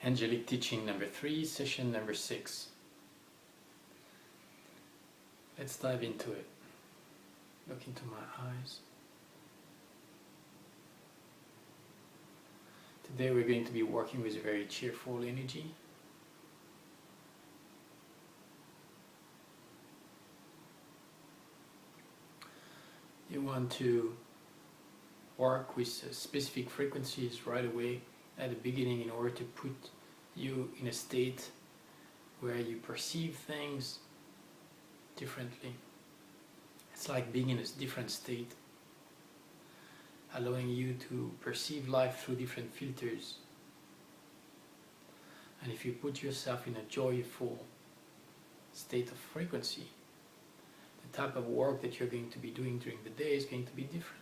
Angelic teaching number 3, session number 6. Let's dive into it. Look into my eyes. Today we're going to be working with a very cheerful energy. You want to work with specific frequencies right away at the beginning in order to put you in a state where you perceive things differently. It's like being in a different state, allowing you to perceive life through different filters. And if you put yourself in a joyful state of frequency, the type of work that you're going to be doing during the day is going to be different.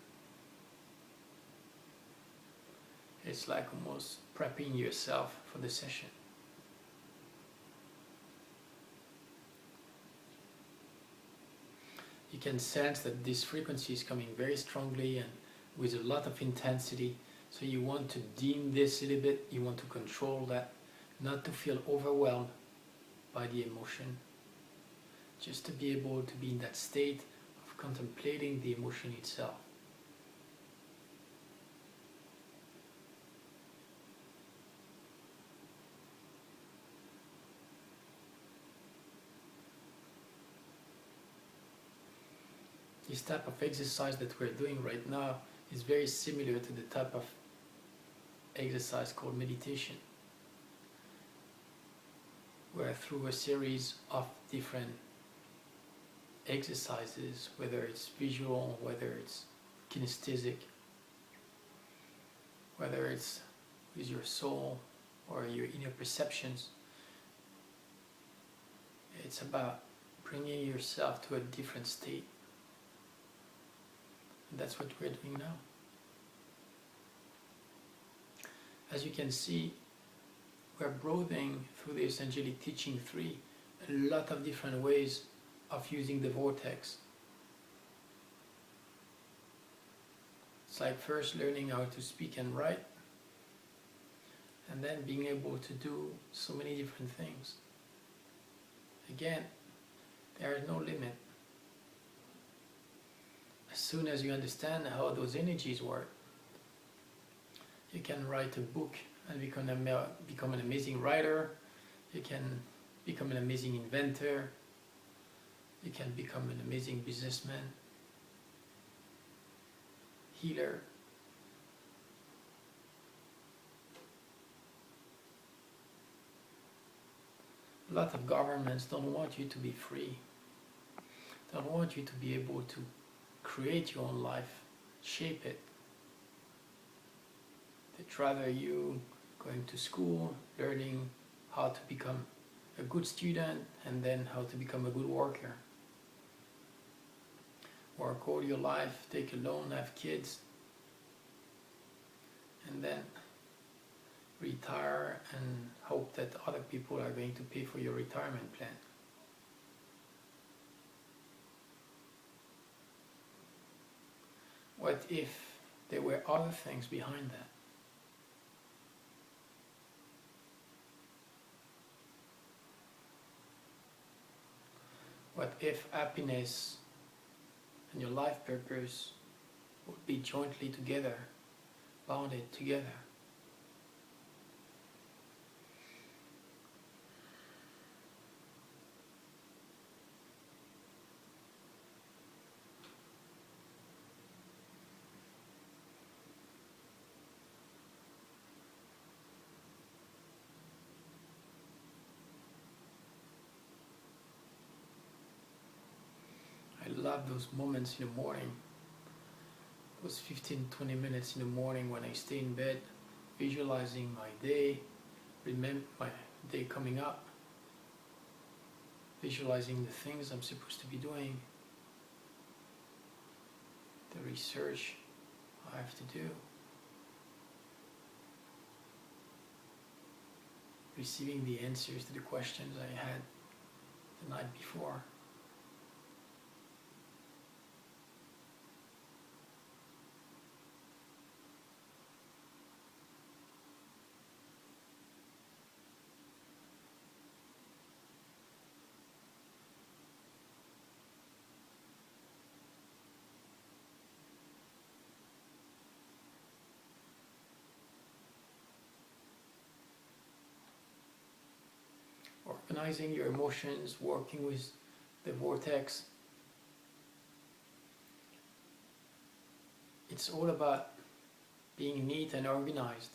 It's like almost prepping yourself for the session. You can sense that this frequency is coming very strongly and with a lot of intensity. So you want to dim this a little bit, you want to control that, not to feel overwhelmed by the emotion. Just to be able to be in that state of contemplating the emotion itself. This type of exercise that we're doing right now is very similar to the type of exercise called meditation, where through a series of different exercises, whether it's visual, whether it's kinesthetic, whether it's with your soul or your inner perceptions, it's about bringing yourself to a different state. And that's what we're doing now. As you can see, we're broadening through this Angelic Teaching 3 a lot of different ways of using the vortex. It's like first learning how to speak and write, and then being able to do so many different things. Again, there is no limit. As soon as you understand how those energies work, you can write a book and become an amazing writer. You can become an amazing inventor. You can become an amazing businessman, healer. A lot of governments don't want you to be free. They don't want you to be able to create your own life, shape it. They'd rather you going to school, learning how to become a good student and then how to become a good worker. Work all your life, take a loan, have kids, and then retire and hope that other people are going to pay for your retirement plan. What if there were other things behind that? What if happiness and your life purpose would be jointly together, bounded together? I love those moments in the morning, those 15-20 minutes in the morning when I stay in bed, visualizing my day, remember my day coming up, visualizing the things I'm supposed to be doing, the research I have to do, receiving the answers to the questions I had the night before. organizing your emotions, working with the vortex. It's all about being neat and organized.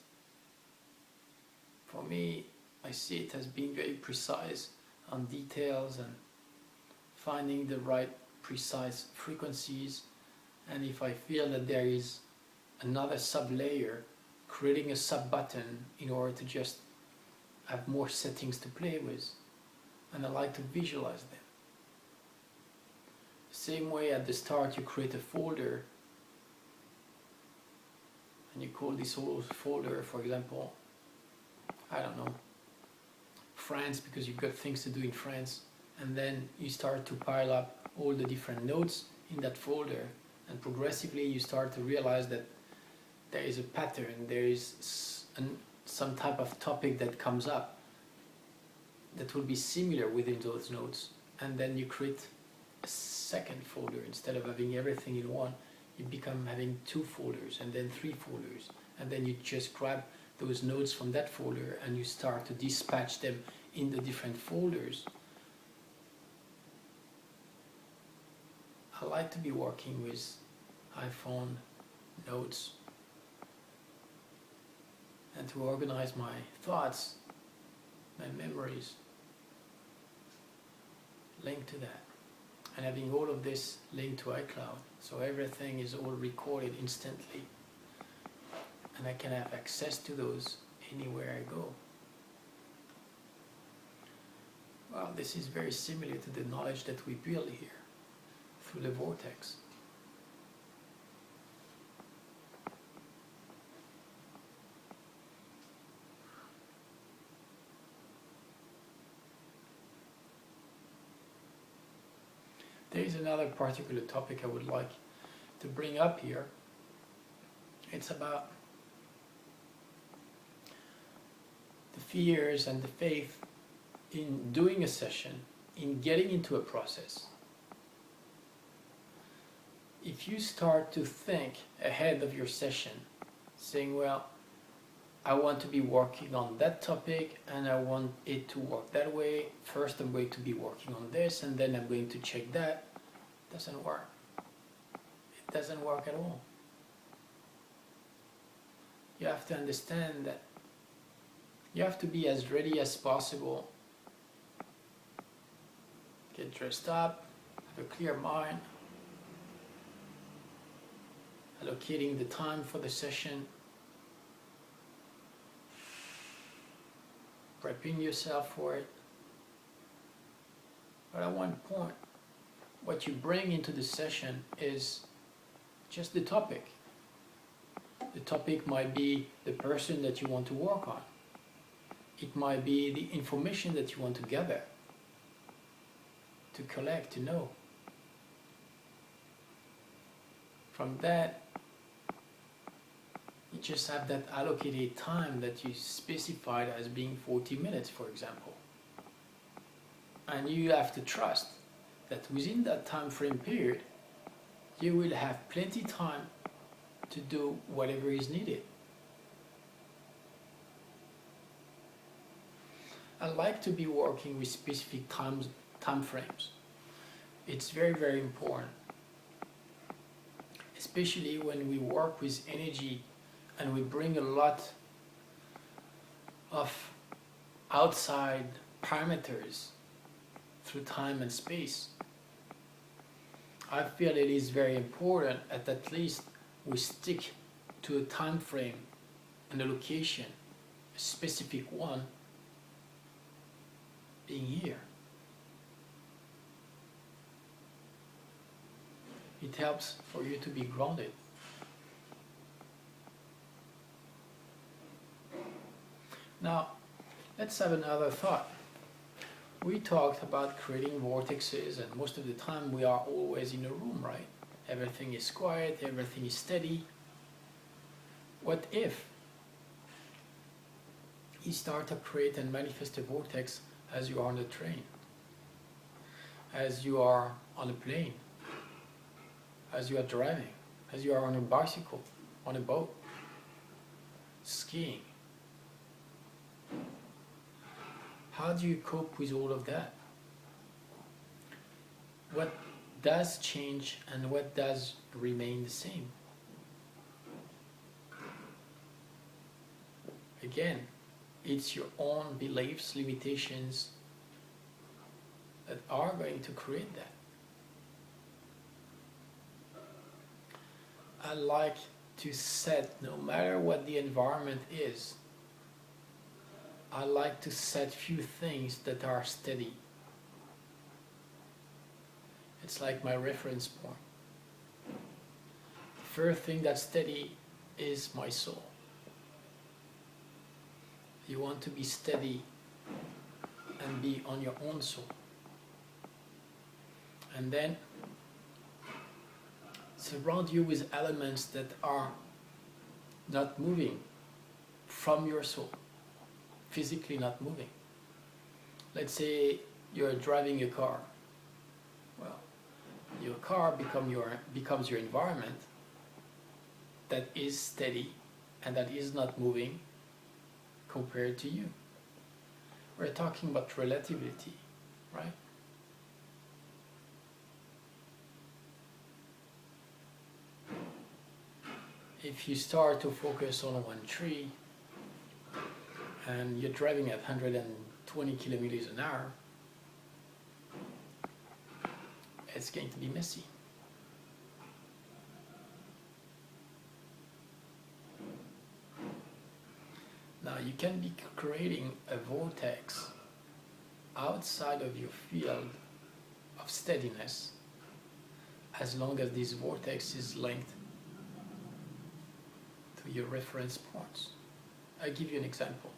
For me, I see it as being very precise on details and finding the right precise frequencies, and if I feel that there is another sub-layer, creating a sub-button in order to just have more settings to play with, and I like to visualize them. Same way at the start you create a folder and you call this whole folder, for example, I don't know, France, because you've got things to do in France, and then you start to pile up all the different notes in that folder, and progressively you start to realize that there is a pattern, there is some type of topic that comes up that will be similar within those notes, and then you create a second folder. Instead of having everything in one, you become having 2 folders and then 3 folders, and then you just grab those notes from that folder and you start to dispatch them in the different folders. I like to be working with iPhone notes and to organize my thoughts, my memories, linked to that, and having all of this linked to iCloud, so everything is all recorded instantly and I can have access to those anywhere I go. Well, this is very similar to the knowledge that we build here through the vortex. There is another particular topic I would like to bring up here. It's about the fears and the faith in doing a session, in getting into a process. If you start to think ahead of your session, saying, well, I want to be working on that topic and I want it to work that way. First I'm going to be working on this and then I'm going to check that. It doesn't work. It doesn't work at all. You have to understand that you have to be as ready as possible. Get dressed up, have a clear mind, allocating the time for the session, prepping yourself for it. But at one point, what you bring into the session is just the topic. The topic might be the person that you want to work on. It might be the information that you want to gather, to collect, to know. From that, you just have that allocated time that you specified as being 40 minutes, for example. And you have to trust that within that time frame period, you will have plenty time to do whatever is needed. I like to be working with specific time frames. It's very, very important, especially when we work with energy and we bring a lot of outside parameters through time and space. I feel it is very important at least we stick to a time frame and a location, a specific one being here. It helps for you to be grounded. Now, let's have another thought. We talked about creating vortexes, and most of the time we are always in a room, right? Everything is quiet, everything is steady. What if you start to create and manifest a vortex as you are on a train, as you are on a plane, as you are driving, as you are on a bicycle, on a boat, skiing? how do you cope with all of that? What does change and what does remain the same? Again, it's your own beliefs, limitations that are going to create that. I like to set, no matter what the environment is, I like to set few things that are steady. It's like my reference point. The first thing that's steady is my soul. You want to be steady and be on your own soul. And then surround you with elements that are not moving from your soul, physically not moving. Let's say you're driving a car. Well, your car becomes your environment that is steady and that is not moving compared to you. We're talking about relativity, right? If you start to focus on one tree and you're driving at 120 kilometers an hour, it's going to be messy. Now you can be creating a vortex outside of your field of steadiness as long as this vortex is linked to your reference points. I'll give you an example.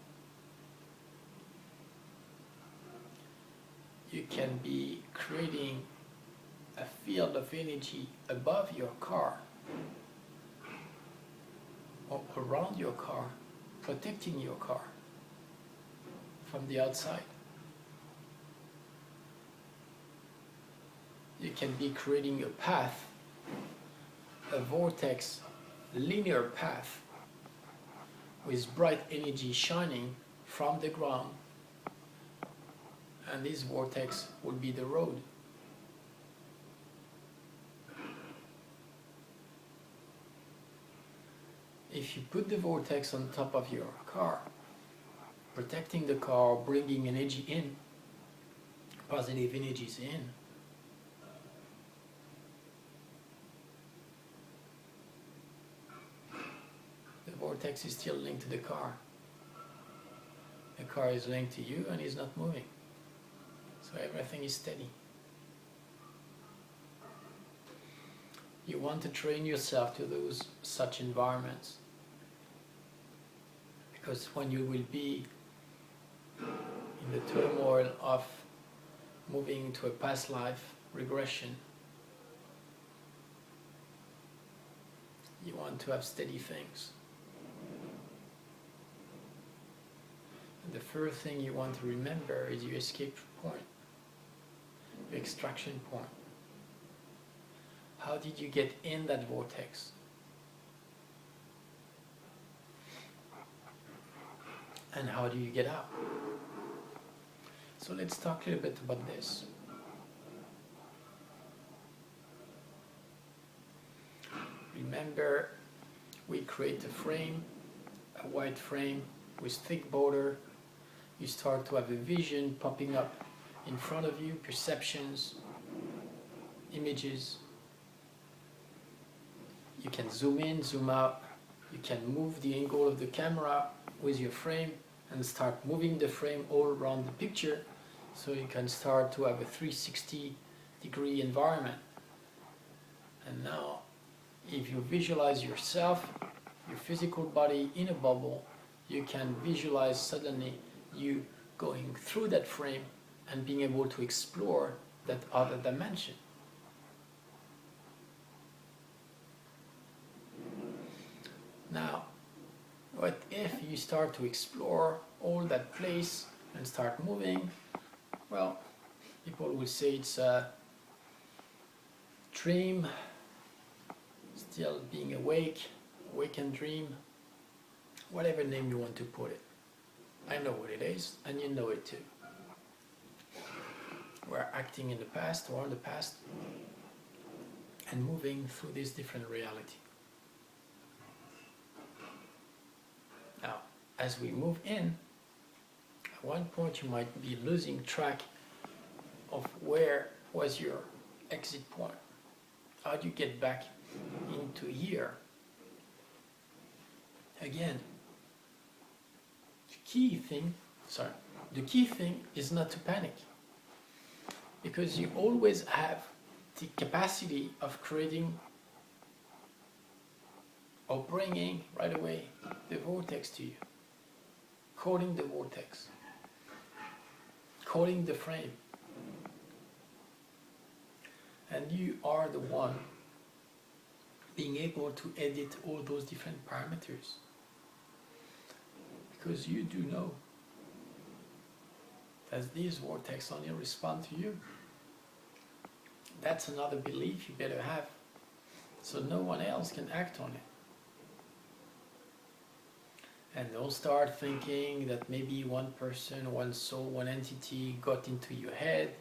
You can be creating a field of energy above your car or around your car, protecting your car from the outside. You can be creating a path, a vortex, linear path with bright energy shining from the ground, and this vortex will be the road. If you put the vortex on top of your car, protecting the car, bringing energy in, positive energies in, the vortex is still linked to the car. The car is linked to you and is not moving. So everything is steady. You want to train yourself to those such environments, because when you will be in the turmoil of moving to a past life regression, you want to have steady things. And the first thing you want to remember is your escape point, your extraction point. How did you get in that vortex? And how do you get out? So let's talk a little bit about this. Remember, we create a frame, a white frame with thick border. You start to have a vision popping up in front of you, perceptions, images. You can zoom in, zoom out. You can move the angle of the camera with your frame and start moving the frame all around the picture, so you can start to have a 360-degree environment. And now, if you visualize yourself, your physical body in a bubble, you can visualize suddenly you going through that frame and being able to explore that other dimension. Now, what if you start to explore all that place and start moving? Well, people will say it's a dream, still being awake and dream, whatever name you want to put it. I know what it is, and you know it too. We're acting in the past or in the past and moving through this different reality. Now, as we move in, at one point you might be losing track of where was your exit point. How do you get back into here? Again, the key thing is not to panic, because you always have the capacity of creating or bringing right away the vortex to you, calling the vortex, calling the frame. And you are the one being able to edit all those different parameters, because you do know that these vortex only respond to you. That's another belief you better have, so no one else can act on it. And don't start thinking that maybe one person, one soul, one entity got into your head,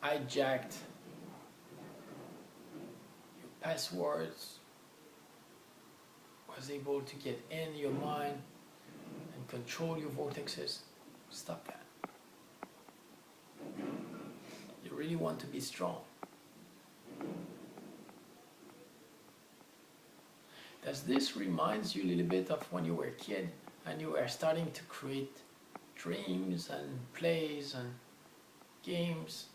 hijacked your passwords, was able to get in your mind and control your vortexes. Stop that. You really want to be strong. Does this reminds you a little bit of when you were a kid and you were starting to create dreams and plays and games?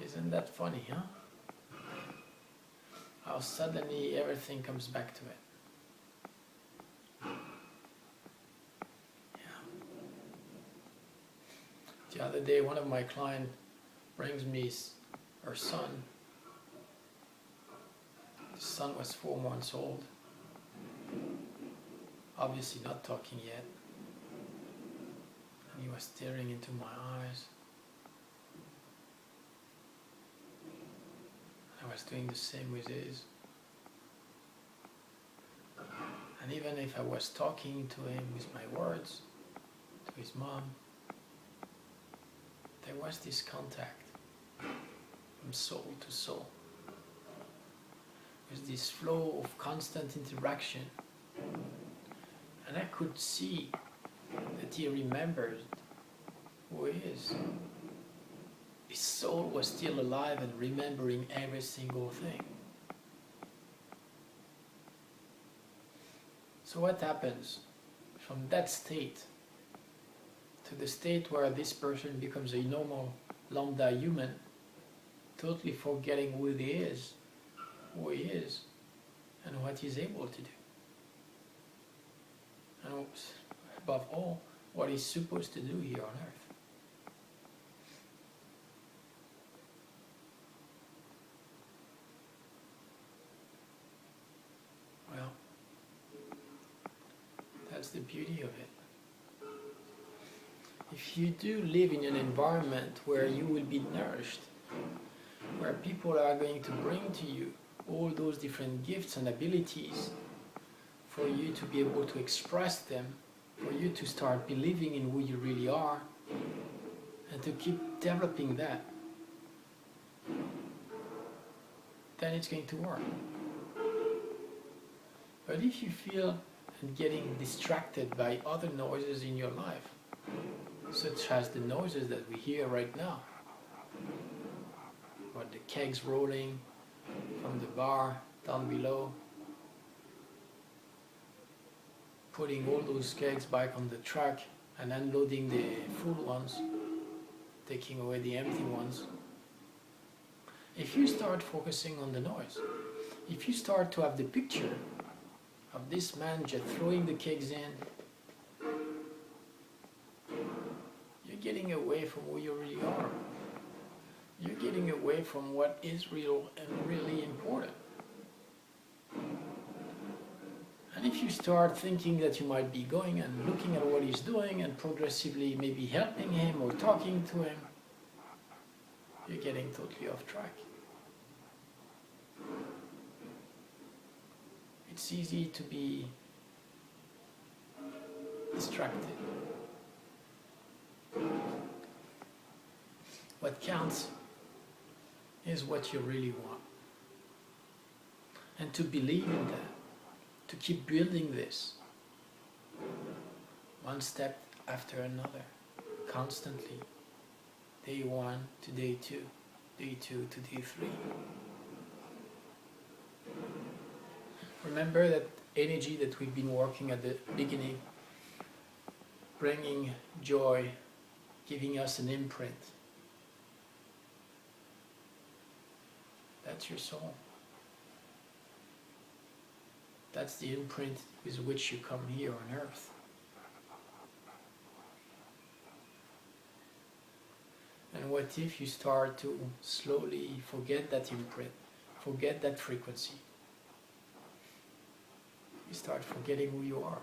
Isn't that funny, huh? How suddenly everything comes back to it. Yeah. The other day, one of my clients brings me her son. The son was 4 months old, obviously not talking yet, and he was staring into my eyes. I was doing the same with his. And even if I was talking to him with my words, to his mom, there was this contact from soul to soul. There's this flow of constant interaction, and I could see that he remembered who he is. His soul was still alive and remembering every single thing. So what happens from that state to the state where this person becomes a normal lambda human, totally forgetting who he is, and what he's able to do, and above all, what he's supposed to do here on earth. Well, that's the beauty of it. If you do live in an environment where you will be nourished, where people are going to bring to you all those different gifts and abilities for you to be able to express them, for you to start believing in who you really are, and to keep developing that, then it's going to work. But if you feel and getting distracted by other noises in your life, such as the noises that we hear right now, or the kegs rolling from the bar down below, putting all those kegs back on the truck and unloading the full ones, taking away the empty ones. If you start focusing on the noise, if you start to have the picture of this man just throwing the kegs in, you're getting away from who you really are. You're getting away from what is real and really important. And if you start thinking that you might be going and looking at what he's doing and progressively maybe helping him or talking to him, you're getting totally off track. It's easy to be distracted. What counts is what you really want. And to believe in that, to keep building this, one step after another, constantly, day 1 to day 2, day 2 to day 3. Remember that energy that we've been working at the beginning, bringing joy, giving us an imprint. That's your soul. That's the imprint with which you come here on earth. And what if you start to slowly forget that imprint, forget that frequency? You start forgetting who you are.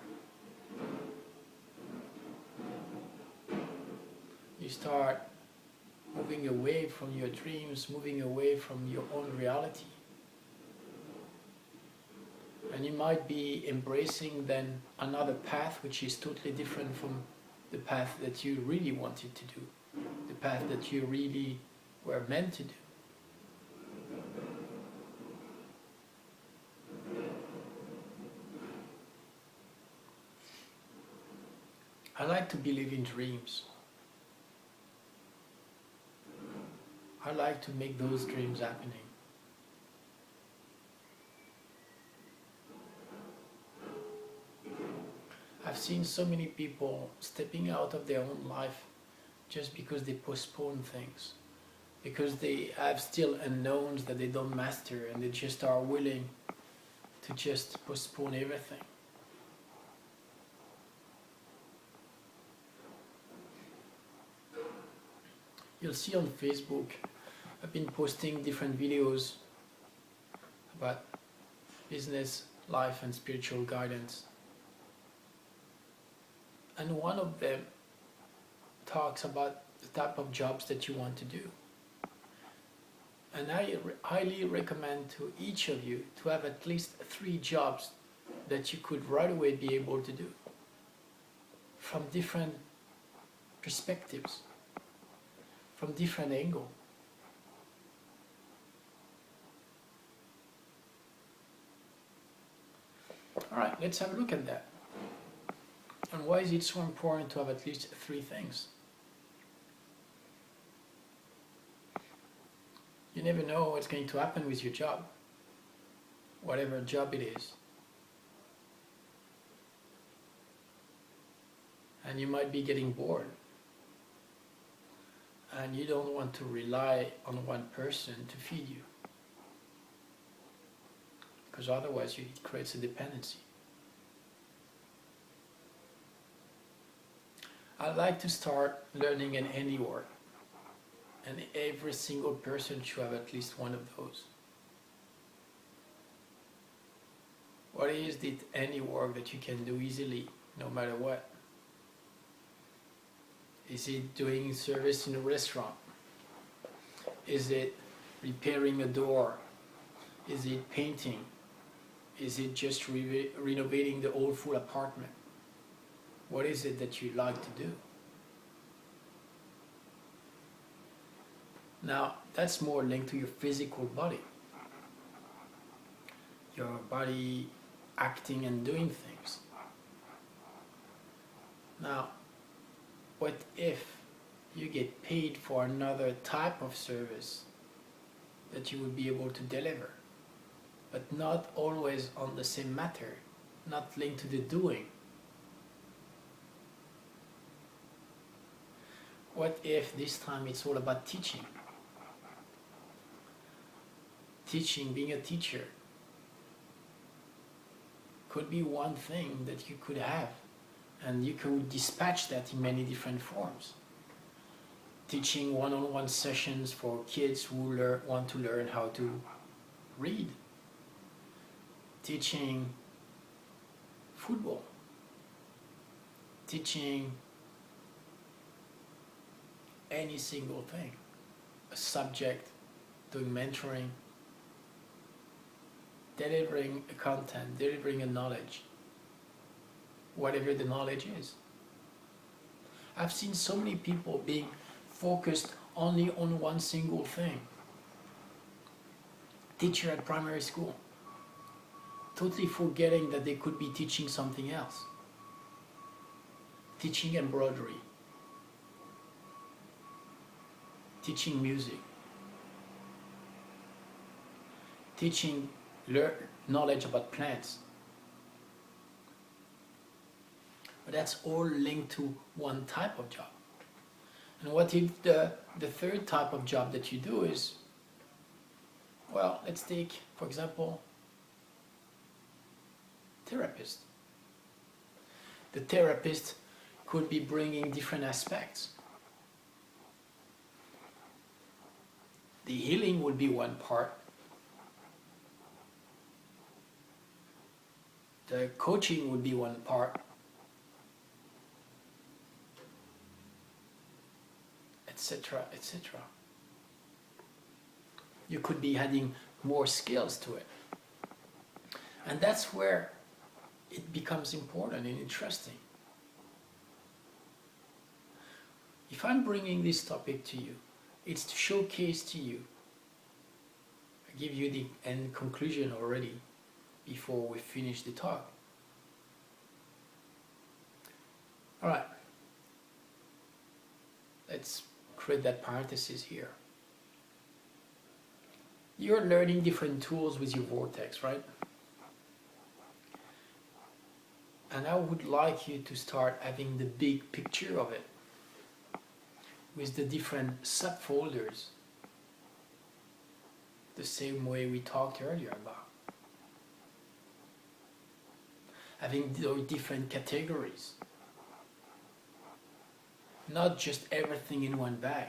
You start moving away from your dreams, moving away from your own reality. And you might be embracing then another path which is totally different from the path that you really wanted to do, the path that you really were meant to do. I like to believe in dreams. I like to make those dreams happening. I've seen so many people stepping out of their own life just because they postpone things, because they have still unknowns that they don't master, and they just are willing to just postpone everything. You'll see on Facebook, I've been posting different videos about business, life and spiritual guidance. And one of them talks about the type of jobs that you want to do. And I highly recommend to each of you to have at least 3 jobs that you could right away be able to do from different perspectives, from different angles. All right, let's have a look at that. And why is it so important to have at least 3 things? You never know what's going to happen with your job, whatever job it is. And you might be getting bored. And you don't want to rely on one person to feed you, because otherwise it creates a dependency. I like to start learning in any work, and every single person should have at least one of those. What is it, any work that you can do easily, no matter what? Is it doing service in a restaurant? Is it repairing a door? Is it painting? Is it just renovating the old full apartment? What is it that you like to do? Now, that's more linked to your physical body. Your body acting and doing things. Now, what if you get paid for another type of service that you would be able to deliver, but not always on the same matter, not linked to the doing? What if this time it's all about teaching? Teaching, being a teacher, could be one thing that you could have, and you could dispatch that in many different forms. Teaching one-on-one sessions for kids who want to learn how to read. Teaching football. Teaching any single thing. A subject, doing mentoring, delivering a content, delivering a knowledge, whatever the knowledge is. I've seen so many people being focused only on one single thing. Teacher at primary school, totally forgetting that they could be teaching something else. Teaching embroidery, teaching music, teaching knowledge about plants. But that's all linked to one type of job. And what if the third type of job that you do is, well, let's take, for example, therapist. The therapist could be bringing different aspects. The healing would be one part. The coaching would be one part. Etc., etc. You could be adding more skills to it. And that's where it becomes important and interesting. If I'm bringing this topic to you, it's to showcase to you. I give you the end conclusion already before we finish the talk. All right. Let's create that parenthesis here. You're learning different tools with your Vortex, right? And I would like you to start having the big picture of it with the different subfolders, the same way we talked earlier about. Having those different categories. Not just everything in one bag,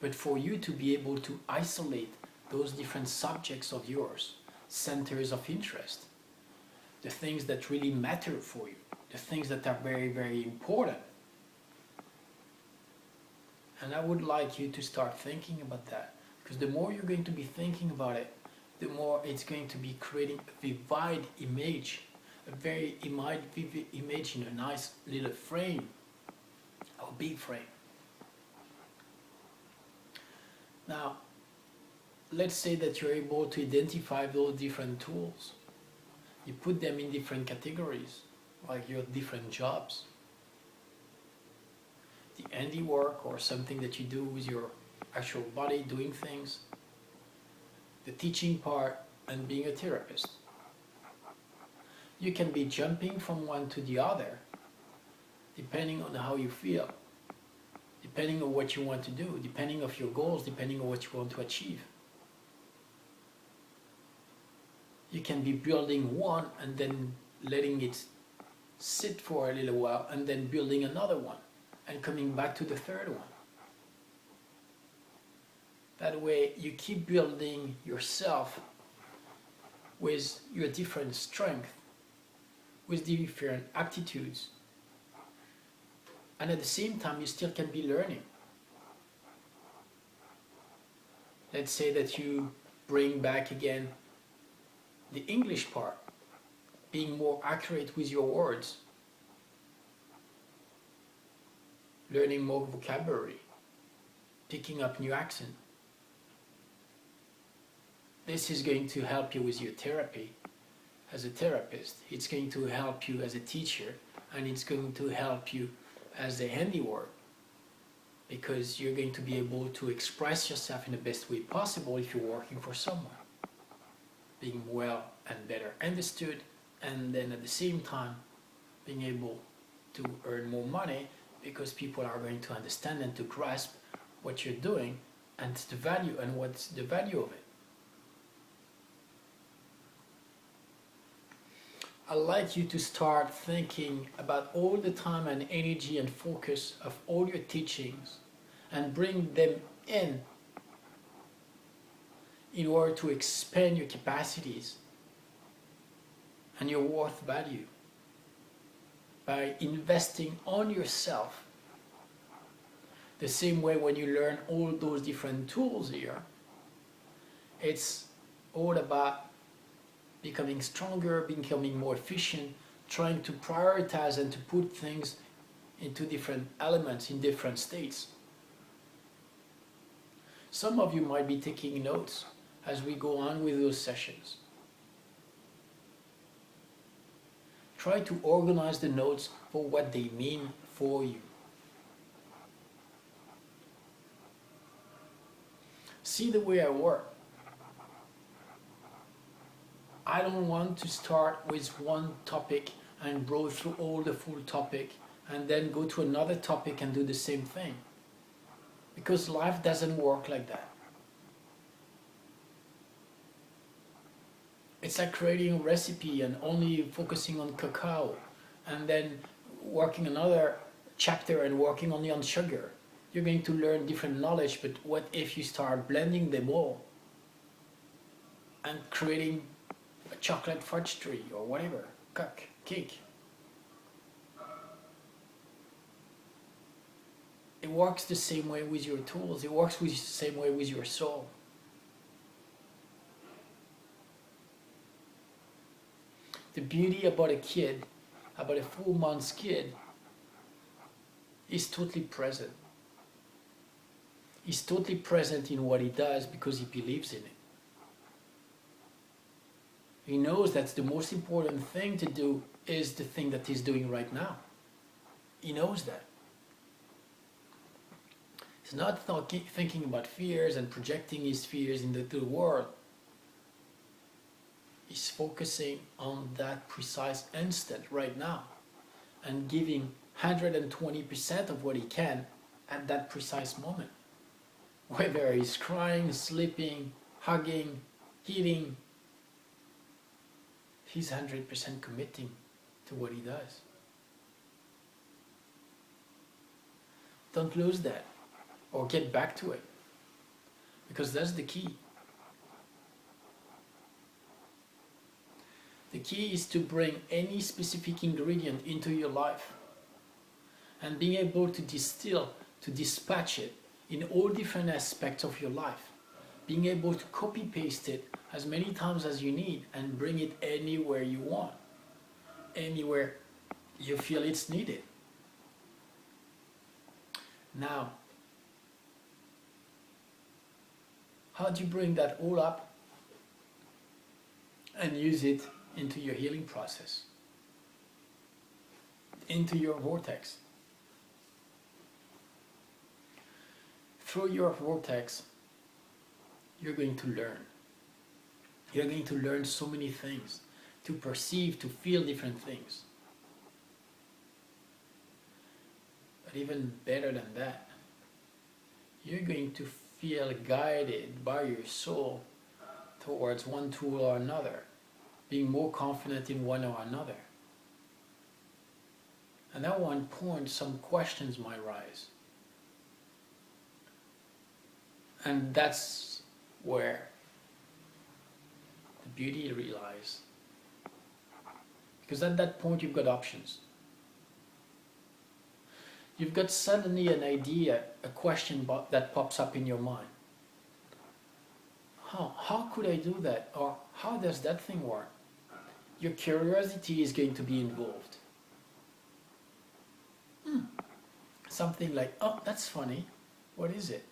but for you to be able to isolate those different subjects of yours, centers of interest, the things that really matter for you, the things that are very, very important. And I would like you to start thinking about that, because the more you're going to be thinking about it, the more it's going to be creating a vivid image, a very vivid image in a nice little frame, or big frame. Now, let's say that you're able to identify those different tools. You put them in different categories, like your different jobs. The handiwork, or something that you do with your actual body, doing things. The teaching part, and being a therapist. You can be jumping from one to the other, depending on how you feel, depending on what you want to do, depending on your goals, depending on what you want to achieve. You can be building one and then letting it sit for a little while, and then building another one and coming back to the third one. That way you keep building yourself with your different strengths, with different aptitudes, and at the same time you still can be learning. Let's say that you bring back again the English part, being more accurate with your words, learning more vocabulary, picking up new accent. This is going to help you with your therapy as a therapist. It's going to help you as a teacher, and it's going to help you as a handiwork, because you're going to be able to express yourself in the best way possible if you're working for someone. Being well and better understood, and then at the same time being able to earn more money, because people are going to understand and to grasp what you're doing and the value, and what's the value of it. I'd like you to start thinking about all the time and energy and focus of all your teachings and bring them in order to expand your capacities and your worth value by investing on yourself. The same way when you learn all those different tools here, it's all about becoming stronger, becoming more efficient, trying to prioritize and to put things into different elements in different states. Some of you might be taking notes as we go on with those sessions. Try to organize the notes for what they mean for you. See the way I work. I don't want to start with one topic and go through all the full topic and then go to another topic and do the same thing. Because life doesn't work like that. It's like creating a recipe and only focusing on cacao and then working another chapter and working only on sugar. You're going to learn different knowledge, but what if you start blending them all and creating a chocolate fudge tree or whatever, cake. It works the same way with your tools. It works the same way with your soul. The beauty about a kid, about a 4 months kid, is totally present. He's totally present in what he does because he believes in it. He knows that the most important thing to do is the thing that he's doing right now. He knows that. He's not thinking about fears and projecting his fears into the world. He's focusing on that precise instant right now and giving 120% of what he can at that precise moment. Whether he's crying, sleeping, hugging, eating, he's 100% committing to what he does. Don't lose that or get back to it, because that's the key. The key is to bring any specific ingredient into your life and being able to distill, to dispatch it in all different aspects of your life. Being able to copy paste it as many times as you need and bring it anywhere you want, anywhere you feel it's needed. Now, how do you bring that all up and use it into your healing process, into your vortex? Through your vortex, you're going to learn. You're going to learn so many things, to perceive, to feel different things. But even better than that, you're going to feel guided by your soul towards one tool or another, being more confident in one or another. And at one point, some questions might rise. And that's where the beauty lies. Because at that point, you've got options. You've got suddenly an idea, a question that pops up in your mind. How could I do that? Or how does that thing work? Your curiosity is going to be involved. Something like, oh, that's funny. What is it?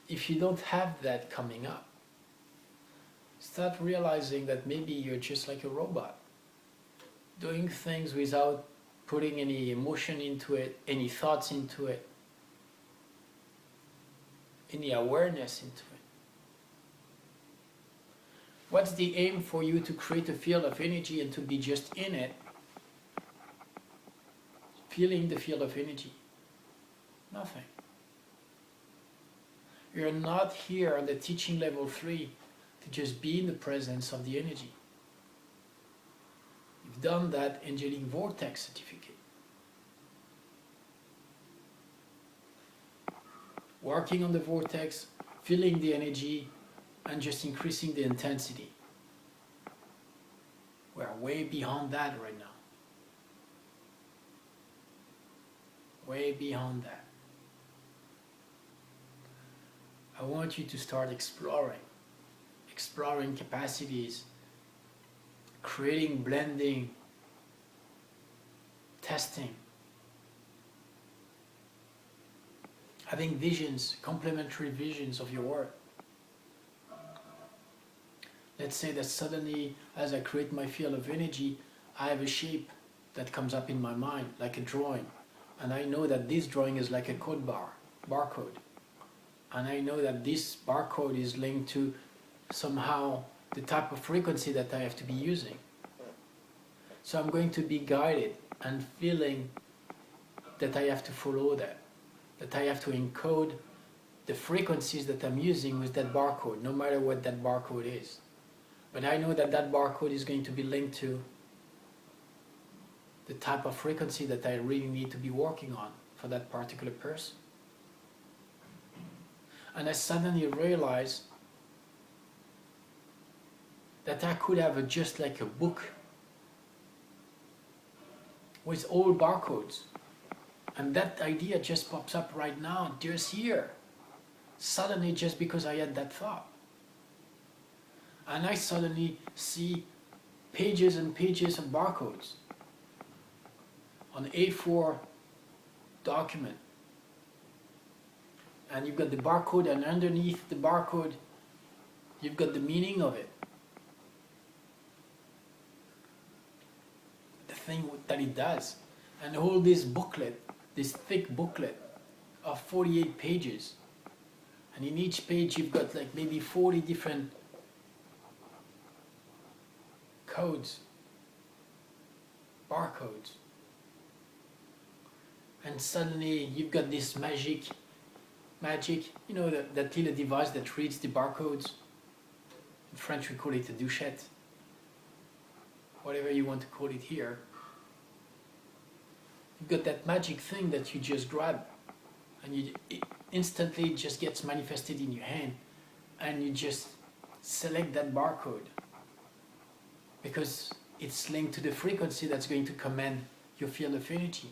If you don't have that coming up, start realizing that maybe you're just like a robot, doing things without putting any emotion into it, any thoughts into it, any awareness into it. What's the aim for you to create a field of energy and to be just in it, feeling the field of energy? Nothing. You're not here on the teaching level 3 to just be in the presence of the energy. You've done that Angelic Vortex certificate. Working on the vortex, feeling the energy, and just increasing the intensity. We're way beyond that right now. Way beyond that. I want you to start exploring capacities, creating blending, testing, having visions, complementary visions of your work. Let's say that suddenly, as I create my field of energy, I have a shape that comes up in my mind, like a drawing. And I know that this drawing is like a barcode. And I know that this barcode is linked to somehow the type of frequency that I have to be using. So I'm going to be guided and feeling that I have to follow that I have to encode the frequencies that I'm using with that barcode, no matter what that barcode is. But I know that that barcode is going to be linked to the type of frequency that I really need to be working on for that particular person. And I suddenly realize that I could have just like a book with all barcodes. And that idea just pops up right now, just here. Suddenly, just because I had that thought. And I suddenly see pages and pages of barcodes on A4 document. And you've got the barcode, and underneath the barcode, you've got the meaning of it. The thing that it does. And all this booklet, this thick booklet of 48 pages. And in each page you've got like maybe 40 different codes, barcodes. And suddenly you've got this magic, you know, that little device that reads the barcodes. In French we call it a douchette. Whatever you want to call it here. You've got that magic thing that you just grab and it instantly just gets manifested in your hand, and you just select that barcode because it's linked to the frequency that's going to command your field of energy.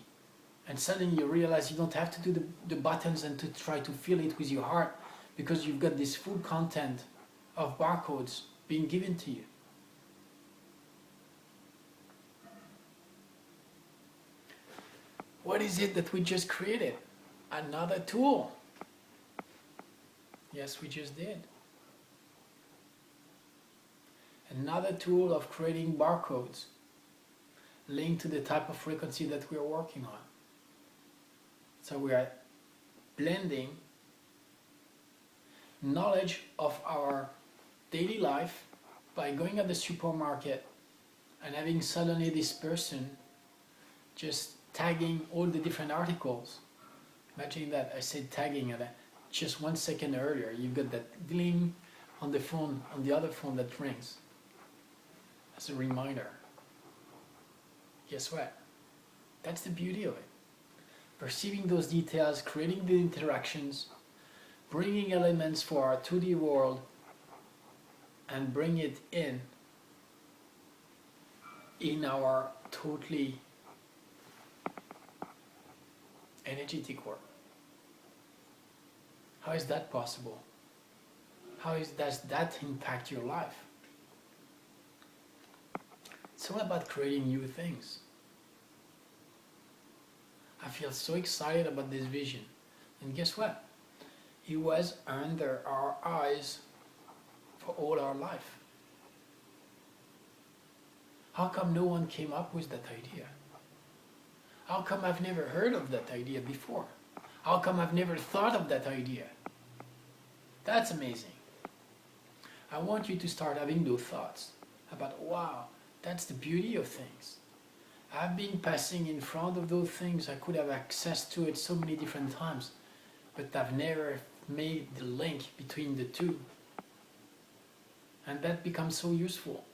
And suddenly you realize you don't have to do the buttons and to try to feel it with your heart, because you've got this full content of barcodes being given to you. What is it that we just created? Another tool. Yes, we just did. Another tool of creating barcodes linked to the type of frequency that we are working on. So we are blending knowledge of our daily life by going at the supermarket and having suddenly this person just tagging all the different articles. Imagine that I said tagging, and just 1 second earlier you've got that ding on the phone, on the other phone that rings as a reminder. Guess what? That's the beauty of it. Perceiving those details, creating the interactions, bringing elements for our 2D world, and bring it in our totally energetic work. How is that possible? Does that impact your life? It's all about creating new things. I feel so excited about this vision. And guess what? It was under our eyes for all our life. How come no one came up with that idea? How come I've never heard of that idea before? How come I've never thought of that idea? That's amazing. I want you to start having those thoughts about, wow, that's the beauty of things. I've been passing in front of those things. I could have access to it so many different times, but I've never made the link between the two. And that becomes so useful.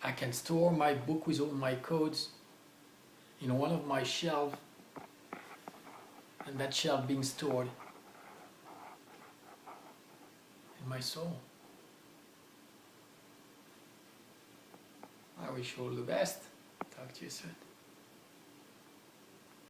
I can store my book with all my codes in one of my shelves, and that shelf being stored in my soul. I wish you all the best. Talk to you soon.